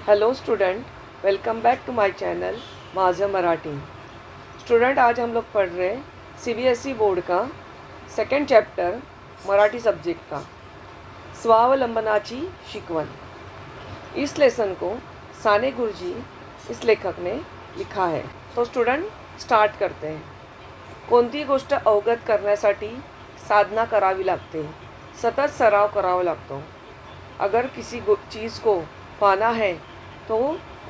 Hello student, welcome back to my channel माझं Marathi. Student, आज हम लोग पढ़ रहे हैं सीबीएसई बोर्ड का सेकंड चैप्टर मराठी सब्जेक्ट का स्वावलंबनाची शिकवण। इस लेसन को साने गुरुजी इस लेखक ने लिखा है। तो स्टूडेंट, स्टार्ट करते हैं। कोणती गोष्ट अवगत करण्यासाठी साधना करावी लागते, सतत सराव करावा लागतो। अगर किसी चीज़ को पाना है तो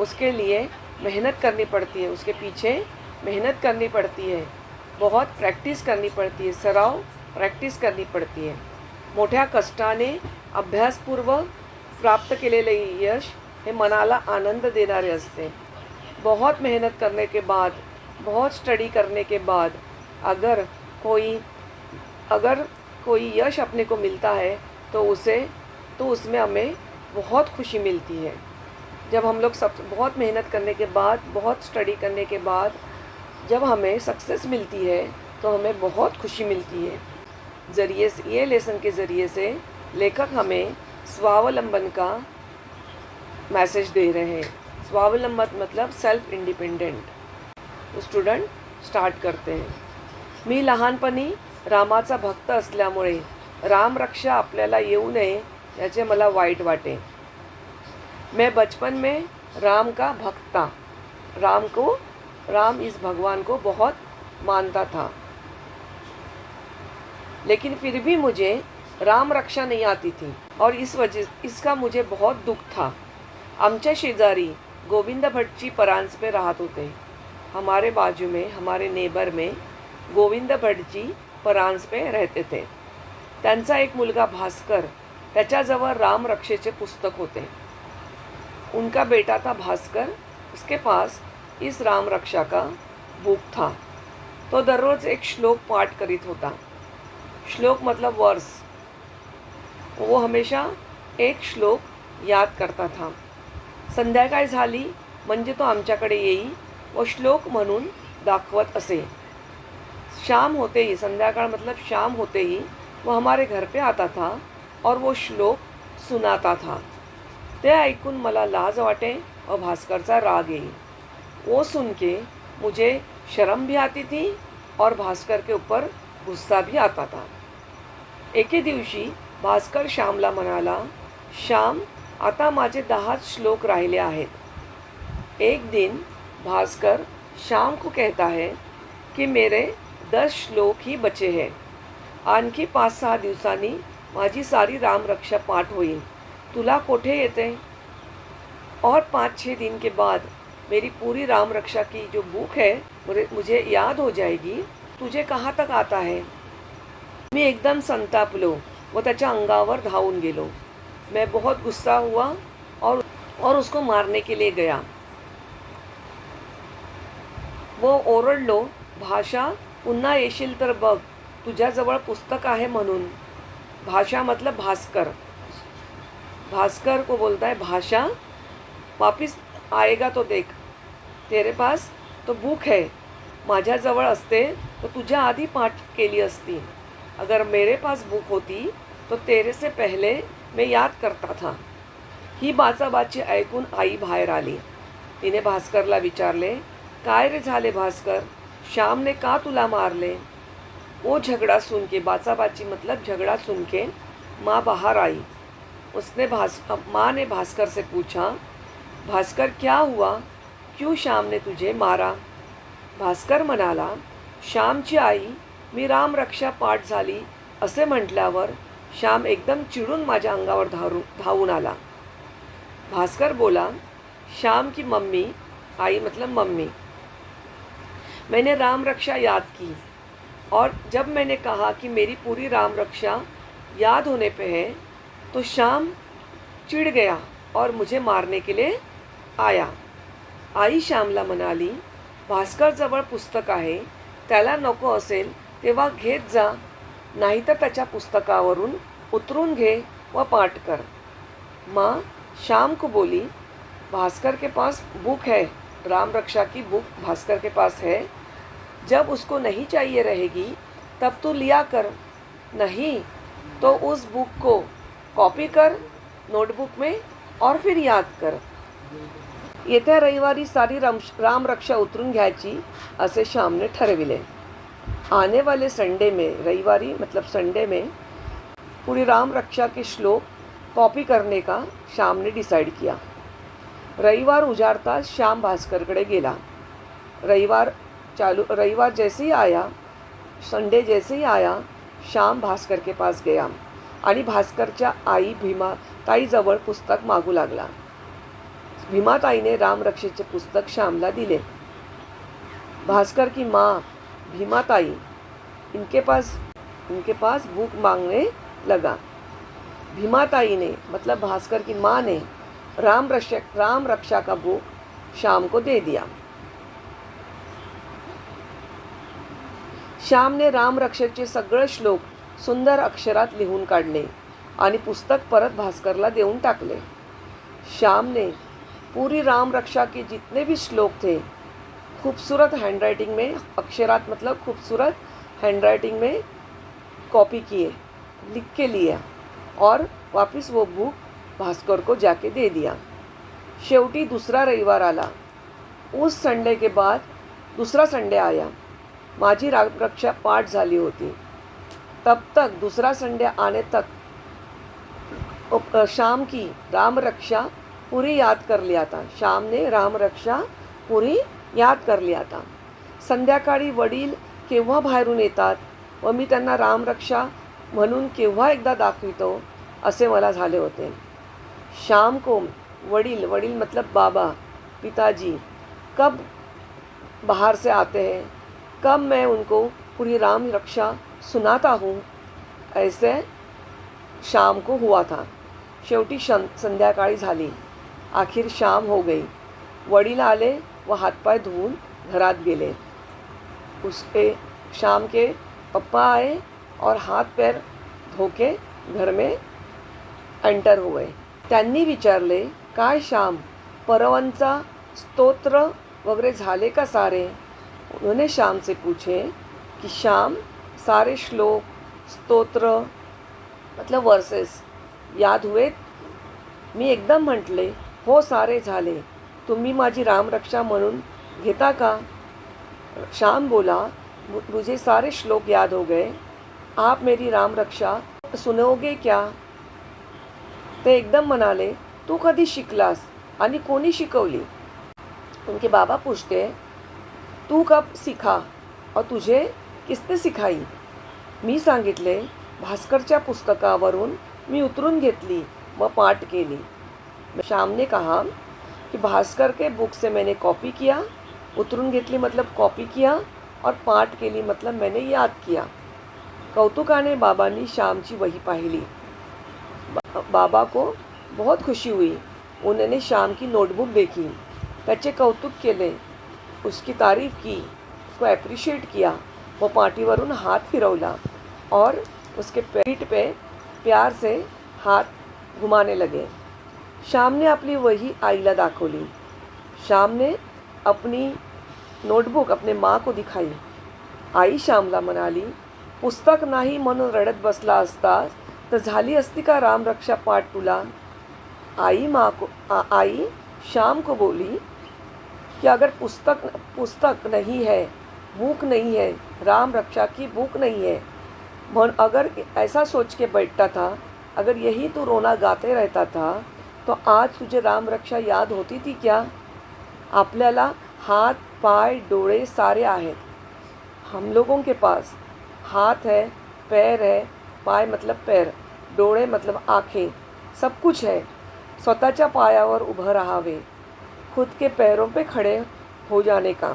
उसके लिए मेहनत करनी पड़ती है, उसके पीछे मेहनत करनी पड़ती है, बहुत प्रॅक्टिस करनी पड़ती है, सराव प्रॅक्टिस करनी पड़ती है। मोठ्या कष्टाने अभ्यासपूर्वक प्राप्त केलेले यश हे मनाला आनंद देणारे असते। बहुत मेहनत करने के बाद, बहुत स्टडी करने के बाद अगर कोई यश अपने को मिलता है तो उसमें हमें बहुत खुशी मिलती है। जब हम लोग बहुत मेहनत करने के बाद, बहुत स्टडी करने के बाद जब हमें सक्सेस मिलती है तो हमें बहुत खुशी मिलती है। ये लेसन के ज़रिए से लेखक हमें स्वावलंबन का मैसेज दे रहे हैं। स्वावलंबन मतलब सेल्फ इंडिपेंडेंट। तो स्टूडेंट, स्टार्ट करते हैं। मी लहानपणी रामाचा भक्त असल्यामुळे रामरक्षा आपल्याला येऊ नये याचे मला वाईट वाटे। मैं बचपन में राम का भक्त था। राम इस भगवान को बहुत मानता था, लेकिन फिर भी मुझे राम रक्षा नहीं आती थी और इसका मुझे बहुत दुख था। आमच्या शेजारी गोविंद भटजी परांजपे राहत होते। हमारे बाजू में, हमारे नेबर में गोविंद भटजी परांजपे रहते थे। त्यांचा एक मुलगा भास्कर, त्याच्याजवळ राम रक्षेचे पुस्तक होते। उनका बेटा था भास्कर, उसके पास इस राम रक्षा का बुक था। तो दररोज एक श्लोक पाठ करीत होता। श्लोक मतलब वर्स। वो हमेशा एक श्लोक याद करता था। संध्याकाळ झाली म्हणजे तो आमच्याकडे येई व श्लोक म्हणून दाखवत असे। शाम होते ही, संध्याकाळ मतलब शाम होते ही वो हमारे घर पे आता था और वो श्लोक सुनाता था। ते ऐकून मला लाज वाटे और भास्करचा राग येई। वो सुन के मुझे शर्म भी आती थी और भास्कर के ऊपर गुस्सा भी आता था। एके दिवशी भास्कर श्यामला म्हणाला, श्याम, आता माझे 10 श्लोक राहिले आहेत। एक दिन भास्कर श्याम को कहता है कि मेरे 10 श्लोक ही बचे हैं। आणखी 5-6 दिवसांनी माझी सारी रामरक्षा पाठ होईल, तुला कोठे येते? और 5-6 दिन के बाद मेरी पूरी राम रक्षा की जो बुक है मुझे याद हो जाएगी। तुझे कहाँ तक आता है? मी एकदम संतापलो व त्याच्या अंगावर धावून गेलो। मैं बहुत गुस्सा हुआ और उसको मारने के लिए गया। वो ओरडलो, भाषा, पुन्हा येशील तर बघ, तुझ्याजवळ पुस्तक आहे म्हणून। भाषा मतलब भास्कर। भास्कर को बोलता है, भाषा, वापिस आएगा तो देख, तेरे पास तो बुक है। माझ्याजवळ असते तो तुझ्या आधी पाठ केली असती। अगर मेरे पास बुक होती तो तेरे से पहले मैं याद करता था। ही बाचाबाची ऐकून आई बाहेर आली। तिने भास्करला विचारले, काय रे झाले भास्कर, श्यामने का तुला मारले? वो झगड़ा सुन के, बाचाबाची मतलब झगड़ा सुन के माँ बाहर आई। माँ ने भास्कर से पूछा, भास्कर क्या हुआ, क्यों श्याम ने तुझे मारा? भास्कर म्हणाला, श्यामची आई मी राम रक्षा पाठ झाली असे म्हटल्यावर श्याम एकदम चिडून माझ्या अंगावर धावून आला। भास्कर बोला, श्याम की मम्मी, आई मतलब मम्मी, मैंने राम रक्षा याद की और जब मैंने कहा कि मेरी पूरी राम रक्षा याद होने पे है तो श्याम चिढ़ गया और मुझे मारने के लिए आया। आई श्यामला म्हणाली, भास्करजवळ पुस्तक आहे, त्याला नको असेल तेव्हा घेत जा, नाहीतर त्याच्या पुस्तकावरून उतरून घे व पाठ कर। माँ श्याम को बोली, भास्कर के पास बुक है, राम रक्षा की बुक भास्कर के पास है। जब उसको नहीं चाहिए रहेगी तब तो लिया कर, नहीं तो उस बुक को कॉपी कर नोटबुक में और फिर याद कर। येत्या रविवारी सारी रामरक्षा उतरून घ्यायची असे श्यामने ठरविले. आने वाले संडे में, रविवारी मतलब संडे में, पूरी राम रक्षा के श्लोक कॉपी करने का श्याम ने डिसाइड किया. रविवार उजाड़ताच श्याम भास्करकडे गेला. रविवार जैसे ही आया, संडे जैसे ही आया, श्याम भास्कर के पास गया आणि भास्करच्या आई भीमाताईजवळ पुस्तक मागू लागला. भीमाताईने रामरक्षेचे पुस्तक श्यामला दिले. भास्कर की माँ भीमाताई इनके पास बुक मांगने लगा. भीमाताई ने मतलब भास्कर की माँ ने राम रक्षा का बुक श्याम को दे दिया. श्यामने राम रक्षेचे सगळे श्लोक सुंदर अक्षरात लिहून काढले आणि पुस्तक परत भास्करला देऊन टाकले. श्याम ने पूरी राम रक्षा के जितने भी श्लोक थे खूबसूरत हैंडराइटिंग में, अक्षरात मतलब खूबसूरत हैंडराइटिंग में कॉपी किए, लिख के लिया और वापस वो बुक भास्कर को जाके दे दिया. शेवटी दूसरा रविवार आला. उस संडे के बाद दूसरा संडे आया. माझी रामरक्षा पाठ झाली होती. तब तक दूसरा संडे आने तक शाम की राम रक्षा पूरी याद कर लिया था. शाम ने राम रक्षा पूरी याद कर लिया था. संध्याकाळी वडील केव्हा बाहेरून येतात व मी त्यांना रामरक्षा म्हणून केव्हा एकदा दाखवितो असे मला झाले होते. शाम को वडील मतलब बाबा, पिताजी कब बाहर से आते हैं, कब मैं उनको पूरी राम रक्षा सुनाता हूँ, ऐसे शाम को हुआ था. शेवटी संध्याकाळी झाली. आखिर शाम हो गई. वडील आले व हातपाय धुवून घरात गेले. उसके शाम के पप्पा आए और हाथ पैर धोके घर में एंटर हुए. त्यांनी विचारले, काय श्याम, परवांचा स्तोत्र वगैरे झाले का सारे. उन्होंने श्याम से पूछे कि श्याम सारे श्लोक स्तोत्र मतलब वर्सेस याद हुए. मी एकदम म्हटले, हो सारे झाले. तुम्ही माझी रामरक्षा म्हणून घेता का. श्याम बोला, मुझे सारे श्लोक याद हो गए. आप मेरी रामरक्षा सुनोगे क्या. ते एकदम म्हणाले, तू कधी शिकलास आणि कोणी शिकवली. उनके बाबा पूछते, तू कब सीखा और तुझे किसने सिखाई. मी सांगितले, भास्करच्या पुस्तकावरून मी उतरून घेतली व पाठ केली. श्याम ने कहा कि भास्कर के बुक से मैंने कॉपी किया, उतरून घेतली मतलब कॉपी किया और पाठ केली मतलब मैंने याद किया. कौतुकाने बाबांनी श्यामची वही पाहिली. बाबा को बहुत खुशी हुई. उन्होंने श्याम की नोटबुक देखी, त्याचे कौतुक केले, उसकी तारीफ की, उसको ॲप्रिशिएट किया. वो पाठीवरून हात फिरवला और उसके पीठ पे प्यार से हाथ घुमाने लगे. श्याम ने अपनी वही आईला दाखवली. श्याम ने अपनी नोटबुक अपने माँ को दिखाई. आई श्यामला म्हणाली, पुस्तक नाही म्हणून रडत बसला असतास तर झाली असती का रामरक्षा पाठ तुला. आई श्याम को बोली कि अगर पुस्तक नहीं है, बुक नहीं है, राम रक्षा की बुक नहीं है, अगर ऐसा सोच के बैठता था, अगर यही तो रोना गाते रहता था तो आज तुझे राम रक्षा याद होती थी क्या. आपल्याला हाथ पाय डोळे सारे आहेत. हम लोगों के पास हाथ है, पैर है, पाय मतलब पैर, डोळे मतलब आँखें, सब कुछ है. स्वतःच्या पायावर उभं राहावे, खुद के पैरों पे खड़े हो जाने का.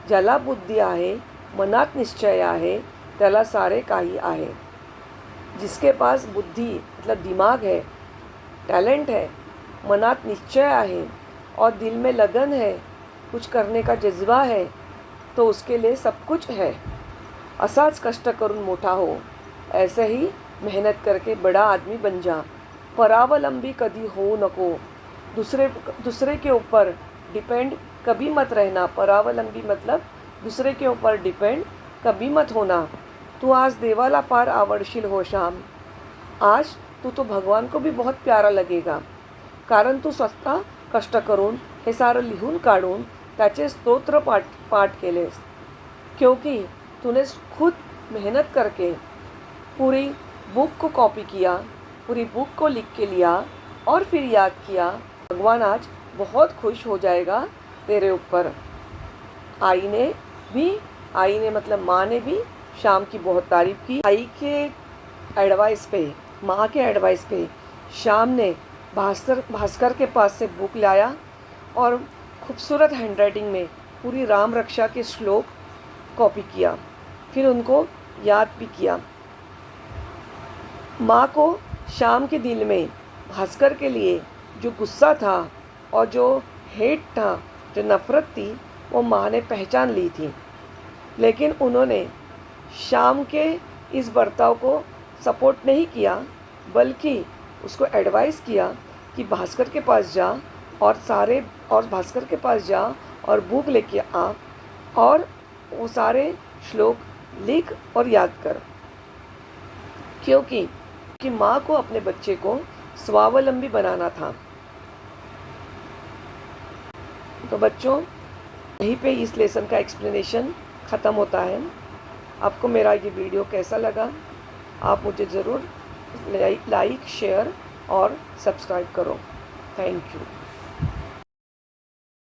ज्याला बुद्धी आहे, मनात निश्चय आहे, त्याला सारे काही आहे. जिसके पास बुद्धि मतलब दिमाग है, टैलेंट है, मनात निश्चय आहे और दिल में लगन है, कुछ करने का जज्बा है, तो उसके लिए सब कुछ है. असाच कष्ट करून मोठा हो, ऐसे ही मेहनत करके बड़ा आदमी बन जा. परावलंबी कभी हो नको. दूसरे के ऊपर डिपेंड कभी मत रहना. परावलंबी मतलब दूसरे के ऊपर डिपेंड कभी मत होना. तू आज देवाला फार आवडशील हो श्याम. आज तू तो भगवान को भी बहुत प्यारा लगेगा, कारण तू स्वतः कष्ट करून हे सारं लिहून काढून त्याचे स्तोत्र पाठ केले, क्योंकि तूने खुद मेहनत करके पूरी बुक को कॉपी किया, पूरी बुक को लिख के लिया और फिर याद किया। भगवान आज बहुत खुश हो जाएगा तेरे ऊपर। आई ने मतलब माँ ने भी श्याम की बहुत तारीफ़ की। आई के एडवाइस पे, माँ के एडवाइस पे श्याम ने भास्कर के पास से बुक लाया और खूबसूरत हैंडराइटिंग में पूरी राम रक्षा के श्लोक कॉपी किया, फिर उनको याद भी किया। माँ को श्याम के दिल में भास्कर के लिए जो गुस्सा था और जो हेट था, जो नफ़रत थी, वो माँ ने पहचान ली थी। लेकिन उन्होंने श्याम के इस बर्ताव को सपोर्ट नहीं किया, बल्कि उसको एडवाइस किया कि भास्कर के पास जा और भास्कर के पास जा और बुक लेके आ और वो सारे श्लोक लिख और याद कर, क्योंकि माँ को अपने बच्चे को स्वावलंबी बनाना था। तो बच्चों, यहीं पे इस लेसन का एक्सप्लेनेशन ख़त्म होता है। आपको मेरा ये वीडियो कैसा लगा, आप मुझे ज़रूर लाइक, शेयर और सब्सक्राइब करो। Thank you.